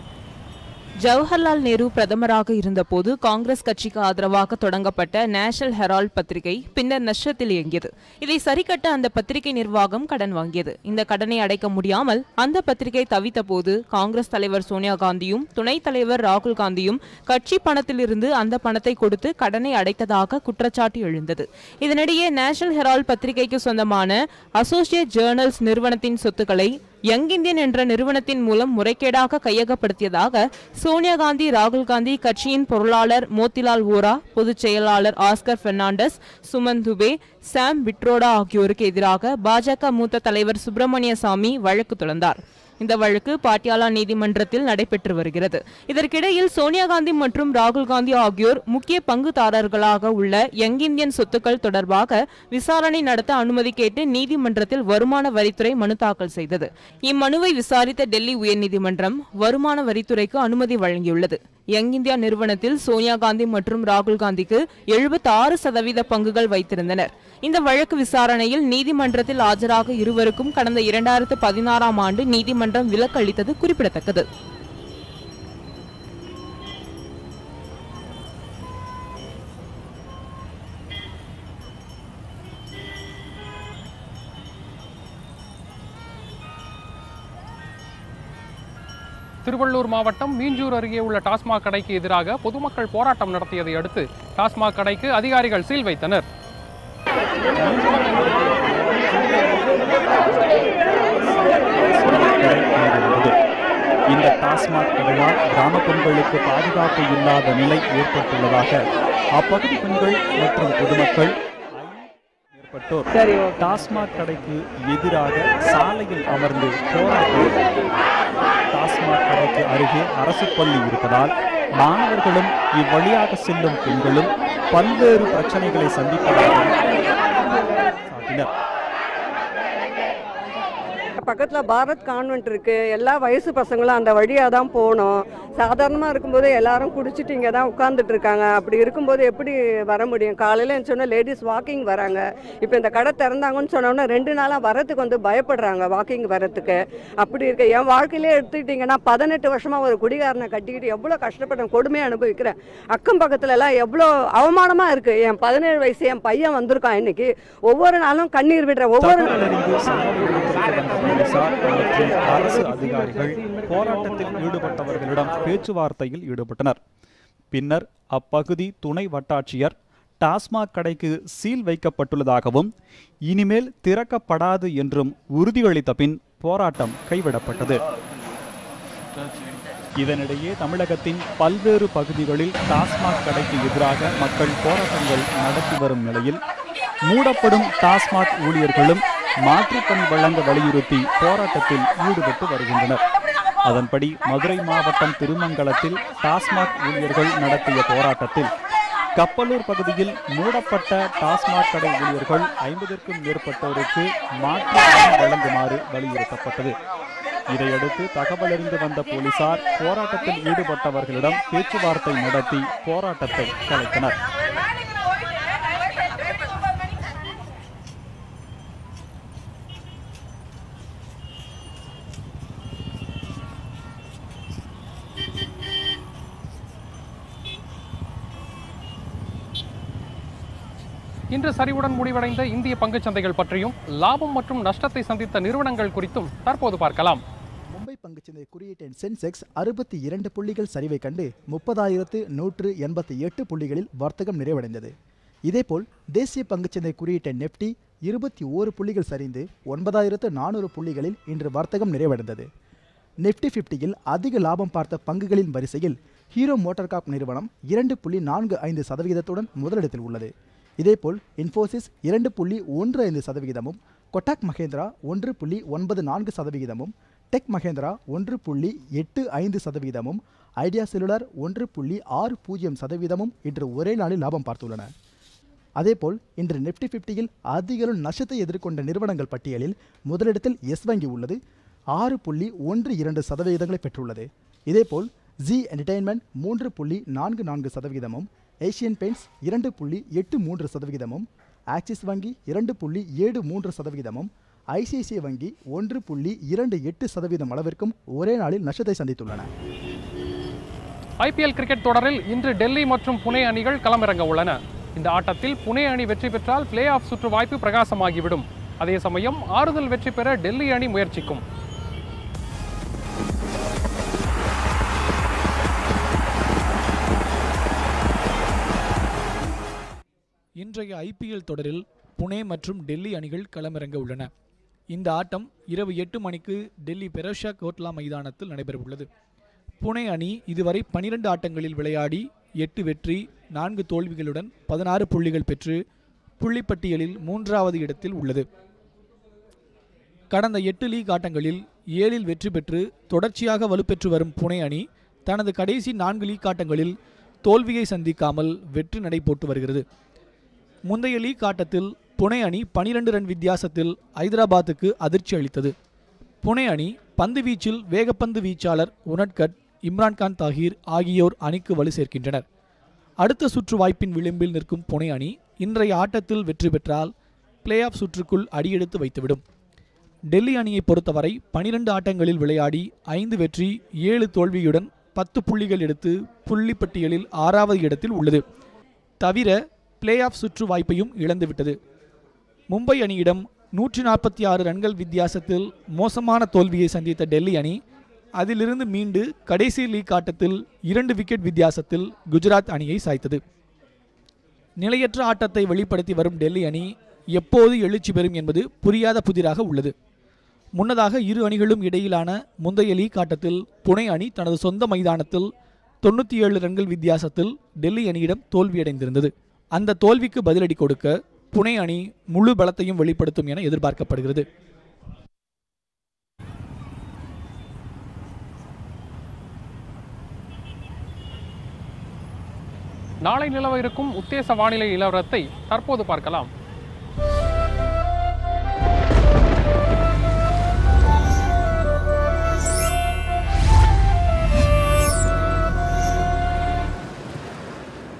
ஜவஹர்லால் நேரு பிரதமராக இருந்தபோது காங்கிரஸ் கட்சிக்கு ஆதரவாக தொடங்கப்பட்ட நேஷனல் ஹெரால்ட் பத்திரிகை பின்னர் நஷ்டத்தில் இயங்கியது. இதை சரிகட்ட அந்த பத்திரிகை நிர்வாகம் கடன் வாங்கியது. இந்த கடனை அடைக்க முடியாமல் அந்த பத்திரிகை தவித்த போது காங்கிரஸ் தலைவர் சோனியா காந்தியும் துணைத் தலைவர் ராகுல் காந்தியும் கட்சி பணத்திலிருந்து அந்த பணத்தை கொடுத்து கடனை அடைத்ததாக குற்றச்சாட்டு எழுந்தது. இதனிடையே நேஷனல் ஹெரால்ட் பத்திரிகைக்கு சொந்தமான அசோசியேட் ஜேர்னல்ஸ் நிறுவனத்தின் சொத்துக்களை யங் இந்தியன் என்ற நிறுவனத்தின் மூலம் முறைகேடாக கையகப்படுத்தியதாக சோனியா காந்தி, ராகுல் காந்தி, கட்சியின் பொருளாளர் மோத்திலால் வோரா, பொதுச் செயலாளர் ஆஸ்கர் பெர்னாண்டஸ், சுமன் துபே, சாம் பிட்ரோடா ஆகியோருக்கு எதிராக பாஜக மூத்த தலைவர் சுப்பிரமணிய சாமி வழக்கு தொடர்ந்தார். இந்த வழக்கு பாட்டியாலா நீதிமன்றத்தில் நடைபெற்று வருகிறது. இதற்கிடையில் சோனியா காந்தி மற்றும் ராகுல் காந்தி ஆகியோர் முக்கிய பங்குதாரர்களாக உள்ள யங் இந்தியன் சொத்துக்கள் தொடர்பாக விசாரணை நடத்த அனுமதி கேட்டு நீதிமன்றத்தில் வருமான வரித்துறை மனு தாக்கல் செய்தது. இம்மனுவை விசாரித்த டெல்லி உயர்நீதிமன்றம் வருமான வரித்துறைக்கு அனுமதி வழங்கியுள்ளது. யங் இந்தியா நிறுவனத்தில் சோனியா காந்தி மற்றும் ராகுல் காந்திக்கு 76% பங்குகள் வைத்திருந்தனர். இந்த வழக்கு விசாரணையில் நீதிமன்றத்தில் ஆஜராக இருவருக்கும் கடந்த 2016ஆம் ஆண்டு நீதிமன்றம் விலக்கு அளித்தது குறிப்பிடத்தக்கது. திருவள்ளூர் மாவட்டம் மீஞ்சூர் அருகே உள்ள டாஸ்மாக் கடைக்கு எதிராக பொதுமக்கள் போராட்டம் நடத்தியதை அடுத்து டாஸ்மாக் கடைக்கு அதிகாரிகள் சீல் வைத்தனர். இந்த டாஸ்மாக் கடையால் கிராம பெண்களுக்கு பாதுகாப்பு இல்லாத நிலை ஏற்பட்டுள்ளதாக அப்பகுதி பெண்கள் மற்றும் பொதுமக்கள் ஏற்பட்டோர் டாஸ்மாக் கடைக்கு எதிராக சாலையில் அமர்ந்து போராட்டம். டாஸ்மாக் கடைக்கு அருகே அரசு பள்ளி இருப்பதால் மாணவர்களும் இவ்வழியாக செல்லும் பெண்களும் பல்வேறு பிரச்சனைகளை சந்திப்பதாக சாட்டினர். பக்கத்தில் பாரத் கான்வென்ட் இருக்குது. எல்லா வயசு பசங்களும் அந்த வழியாக தான் போகணும். சாதாரணமாக இருக்கும்போது எல்லாரும் குடிச்சிட்டு இங்கே தான் உட்காந்துட்டு இருக்காங்க. அப்படி இருக்கும்போது எப்படி வர முடியும்? காலையில் சொன்னால் லேடிஸ் வாக்கிங் வராங்க. இப்போ இந்த கடை திறந்தாங்கன்னு சொன்னோன்னா 2 நாளாக வரத்துக்கு வந்து பயப்படுறாங்க வாக்கிங் வரத்துக்கு. அப்படி இருக்க என் வாழ்க்கையிலே எடுத்துக்கிட்டிங்கன்னா 18 வருஷமாக ஒரு குடிகாரனை கட்டிக்கிட்டு எவ்வளோ கஷ்டப்பட்டேன், கொடுமையை அனுபவிக்கிறேன். அக்கம் பக்கத்துல எல்லாம் எவ்வளோ அவமானமாக இருக்குது. என் 17 வயசு என் பையன் வந்திருக்கான். இன்னைக்கு ஒவ்வொரு நாளும் கண்ணீர் விடுற ஒவ்வொரு போலீசார் மற்றும் அரசு அதிகாரிகள் போராட்டத்தில் ஈடுபட்டவர்களிடம் பேச்சுவார்த்தையில் ஈடுபட்டனர். பின்னர் அப்பகுதி துணை வட்டாட்சியர் டாஸ்மாக் கடைக்கு சீல் வைக்கப்பட்டுள்ளதாகவும் இனிமேல் திறக்கப்படாது என்றும் உறுதியளித்த பின் போராட்டம் கைவிடப்பட்டது. இதனிடையே தமிழகத்தின் பல்வேறு பகுதிகளில் டாஸ்மாக் கடைக்கு எதிராக மக்கள் போராட்டங்கள் நடத்தி வரும் நிலையில் மூடப்படும் டாஸ்மாக் ஊழியர்களும் மாற்றுப்பணி வழங்க வலியுறுத்தி போராட்டத்தில் ஈடுபட்டு வருகின்றனர். அதன்படி மதுரை மாவட்டம் திருமங்கலத்தில் டாஸ்மாக் ஊழியர்கள் நடத்திய போராட்டத்தில் கப்பலூர் பகுதியில் மூடப்பட்ட டாஸ்மாக் கடை ஊழியர்கள் 50க்கும் மேற்பட்டோருக்கு மாற்றுப்பணி வழங்குமாறு வலியுறுத்தப்பட்டது. இதையடுத்து தகவலறிந்து வந்த போலீசார் போராட்டத்தில் ஈடுபட்டவர்களிடம் பேச்சுவார்த்தை நடத்தி போராட்டத்தை கலைத்தனர். இன்று சரிவுடன் முடிவடைந்த இந்திய பங்குச்சந்தைகள் பற்றியும் லாபம் மற்றும் நஷ்டத்தை சந்தித்த நிறுவனங்கள் குறித்தும் தற்போது பார்க்கலாம். மும்பை பங்கு பங்குச்சந்தை குறியீட்டின் சென்செக்ஸ் 62 புள்ளிகள் சரிவை கண்டு 30,188 புள்ளிகளில் வர்த்தகம் நிறைவடைந்தது. இதேபோல் தேசிய பங்குச்சந்தை குறியீட்டின் நிப்டி 21 புள்ளிகள் சரிந்து 9,400 புள்ளிகளில் இன்று வர்த்தகம் நிறைவடைந்தது. நிப்டி 50யில் அதிக லாபம் பார்த்த பங்குகளின் வரிசையில் ஹீரோ மோட்டார் கார்ப் நிறுவனம் 2.45% முதலிடத்தில் உள்ளது. இதேபோல் Infosys 2.15%, Kotak Mahindra 1.94%, tech Mahindra 1.85%, idea cellular 1.60% இன்று ஒரே நாளில் லாபம் பார்த்துள்ளன. அதேபோல் இன்று நிப்டி 50யில் அதிக நஷ்டத்தை எதிர்கொண்ட நிறுவனங்கள் பட்டியலில் முதலிடத்தில் எஸ் வங்கி உள்ளது. 6.12% பெற்றுள்ளது. இதேபோல் G entertainment 3.44%, Asian paints 2.83%, axis வங்கி 2.73%, ஐசிஐசிஐ வங்கி 1.28% அளவிற்கும் ஒரே நாளில் நஷ்டத்தை சந்தித்துள்ளன. ஐபிஎல் கிரிக்கெட் தொடரில் இன்று டெல்லி மற்றும் புனே அணிகள் களமிறங்க உள்ளன. இந்த ஆட்டத்தில் புனே அணி வெற்றி பெற்றால் பிளே ஆஃப் சுற்று வாய்ப்பு பிரகாசமாகிவிடும். அதே சமயம் ஆறுதல் வெற்றி பெற டெல்லி அணி முயற்சிக்கும். இன்றைய ஐபிஎல் தொடரில் புனே மற்றும் டெல்லி அணிகள் களமிறங்க உள்ளன. இந்த ஆட்டம் இரவு 8 மணிக்கு டெல்லி பெரோஷா கோட்லா மைதானத்தில் நடைபெறவுள்ளது. புனே அணி இதுவரை 12 ஆட்டங்களில் விளையாடி 8 வெற்றி 4 தோல்விகளுடன் 16 புள்ளிகள் பெற்று புள்ளிப்பட்டியலில் 3வது இடத்தில் உள்ளது. கடந்த 8 லீக் ஆட்டங்களில் 7இல் வெற்றி பெற்று தொடர்ச்சியாக வலுப்பெற்று வரும் புனே அணி தனது கடைசி 4 லீக் ஆட்டங்களில் தோல்வியை சந்திக்காமல் வெற்றி நடை போட்டு வருகிறது. முந்தைய லீக் ஆட்டத்தில் புனே அணி 12 ரன் வித்தியாசத்தில் ஐதராபாத்துக்கு அதிர்ச்சி அளித்தது. புனே அணி பந்து வீச்சில் வேகப்பந்து வீச்சாளர் உனட்கட், இம்ரான்கான் தாஹிர் ஆகியோர் அணிக்கு வலு சேர்க்கின்றனர். அடுத்த சுற்று வாய்ப்பின் விளிம்பில் நிற்கும் புனே அணி இன்றைய ஆட்டத்தில் வெற்றி பெற்றால் பிளே ஆஃப் சுற்றுக்குள் அடியெடுத்து வைத்துவிடும். டெல்லி அணியை பொறுத்தவரை 12 ஆட்டங்களில் விளையாடி 5 வெற்றி 7 தோல்வியுடன் 10 புள்ளிகள் எடுத்து புள்ளிப்பட்டியலில் 6வது இடத்தில் உள்ளது. தவிர பிளே ஆஃப் சுற்று வாய்ப்பையும் இழந்துவிட்டது. மும்பை அணியிடம் 146 ரன்கள் வித்தியாசத்தில் மோசமான தோல்வியை சந்தித்த டெல்லி அணி அதிலிருந்து மீண்டு கடைசி லீக் ஆட்டத்தில் 2 விக்கெட் வித்தியாசத்தில் குஜராத் அணியை சாய்த்தது. நிலையற்ற ஆட்டத்தை வெளிப்படுத்தி வரும் டெல்லி அணி எப்போது எழுச்சி பெறும் என்பது புரியாத புதிராக உள்ளது. முன்னதாக இரு அணிகளும் இடையிலான முந்தைய லீக் ஆட்டத்தில் புனே அணி தனது சொந்த மைதானத்தில் 97 ரன்கள் வித்தியாசத்தில் டெல்லி அணியிடம் தோல்வியடைந்திருந்தது. அந்த தோல்விக்கு பதிலடி கொடுக்க புனே அணி முழு பலத்தையும் வெளிப்படுத்தும் என எதிர்பார்க்கப்படுகிறது. நாளை நிலவ இருக்கும் உத்தேச வானிலை நிலவரத்தை தற்போது பார்க்கலாம்.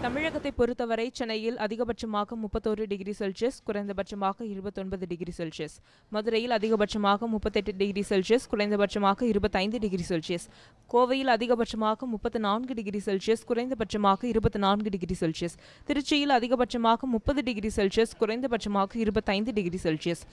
தமிழகத்தை பொறுத்தவரை சென்னையில் அதிகபட்சமாக 31 டிகிரி செல்சியஸ், குறைந்தபட்சமாக 29 டிகிரி செல்சியஸ். மதுரையில் அதிகபட்சமாக 38 டிகிரி செல்சியஸ், குறைந்தபட்சமாக 25 டிகிரி செல்சியஸ். கோவையில் அதிகபட்சமாக 34 டிகிரி செல்சியஸ், குறைந்தபட்சமாக 24 டிகிரி செல்சியஸ். திருச்சியில் அதிகபட்சமாக 30 டிகிரி செல்சியஸ், குறைந்தபட்சமாக 25 டிகிரி செல்சியஸ்.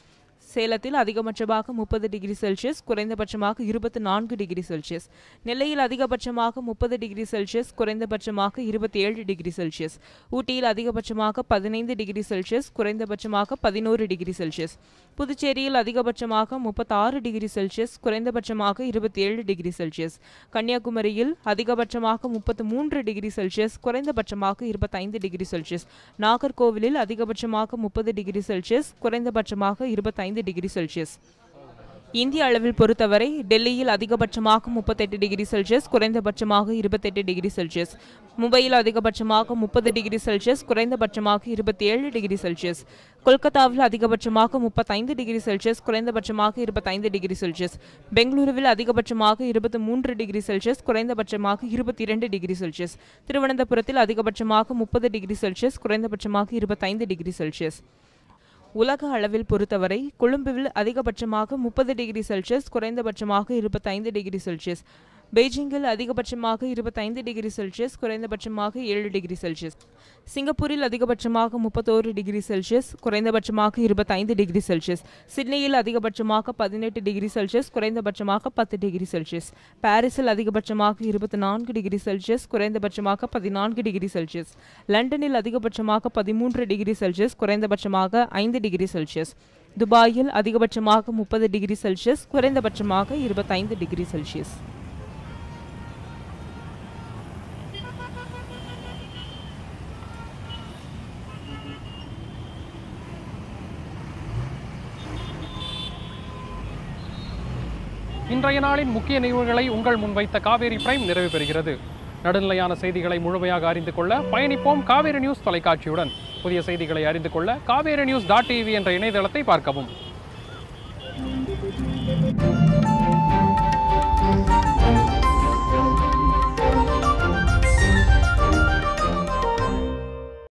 சேலத்தில் அதிகபட்சமாக 30 டிகிரி செல்சியஸ், குறைந்தபட்சமாக 24 டிகிரி செல்சியஸ். நெல்லையில் அதிகபட்சமாக 30 டிகிரி செல்சியஸ், குறைந்தபட்சமாக 27 டிகிரி செல்சியஸ். ஊட்டியில் அதிகபட்சமாக 15 டிகிரி செல்சியஸ், குறைந்தபட்சமாக 11 டிகிரி செல்சியஸ். புதுச்சேரியில் அதிகபட்சமாக 36 டிகிரி செல்சியஸ், குறைந்தபட்சமாக 27 டிகிரி செல்சியஸ். கன்னியாகுமரியில் அதிகபட்சமாக 33 டிகிரி செல்சியஸ், குறைந்தபட்சமாக 25 டிகிரி செல்சியஸ். நாகர்கோவிலில் அதிகபட்சமாக 30 டிகிரி செல்சியஸ், குறைந்தபட்சமாக 25 டிகிரி செல்சியஸ். இந்திய அளவில் பொறுத்தவரை டெல்லியில் அதிகபட்சமாக 38 டிகிரி செல்சியஸ், குறைந்தபட்சமாக 28 டிகிரி செல்சியஸ். மும்பையில் அதிகபட்சமாக 30 டிகிரி செல்சியஸ், குறைந்தபட்சமாக 27 டிகிரி செல்சியஸ். கொல்கத்தாவில் அதிகபட்சமாக 35 டிகிரி செல்சியஸ், குறைந்தபட்சமாக 25 டிகிரி செல்சியஸ். பெங்களூருவில் அதிகபட்சமாக 23 டிகிரி செல்சியஸ், குறைந்தபட்சமாக 22 டிகிரி செல்சியஸ். திருவனந்தபுரத்தில் அதிகபட்சமாக 30 டிகிரி செல்சியஸ், குறைந்தபட்சமாக 25 டிகிரி செல்சியஸ். உலக அளவில் பொறுத்தவரை கொழும்புவில் அதிகபட்சமாக 30 டிகிரி செல்சியஸ், குறைந்தபட்சமாக 25 டிகிரி செல்சியஸ். பெய்ஜிங்கில் அதிகபட்சமாக 25 டிகிரி செல்சியஸ், குறைந்தபட்சமாக 7 டிகிரி செல்சியஸ். சிங்கப்பூரில் அதிகபட்சமாக 31 டிகிரி செல்சியஸ், குறைந்தபட்சமாக 25 டிகிரி செல்சியஸ். சிட்னியில் அதிகபட்சமாக 18 டிகிரி செல்சியஸ், குறைந்தபட்சமாக 10 டிகிரி செல்சியஸ். பாரிஸில் அதிகபட்சமாக 24 டிகிரி செல்சியஸ், குறைந்தபட்சமாக 14 டிகிரி செல்சியஸ். லண்டனில் அதிகபட்சமாக 13 டிகிரி செல்சியஸ், குறைந்தபட்சமாக 5 டிகிரி செல்சியஸ். துபாயில் அதிகபட்சமாக 30 டிகிரி செல்சியஸ், குறைந்தபட்சமாக 25 டிகிரி செல்சியஸ். இன்றைய நாளின் முக்கிய நிகழ்வுகளை உங்கள் முன்வைத்த காவேரி பிரைம் நிறைவு பெறுகிறது. நடுநிலையான செய்திகளை முழுமையாக அறிந்து கொள்ள பயணிப்போம் காவேரி நியூஸ் தொலைக்காட்சியுடன். புதிய செய்திகளை அறிந்து கொள்ள kaverininews.tv என்ற இணையதளத்தை பார்க்கவும்.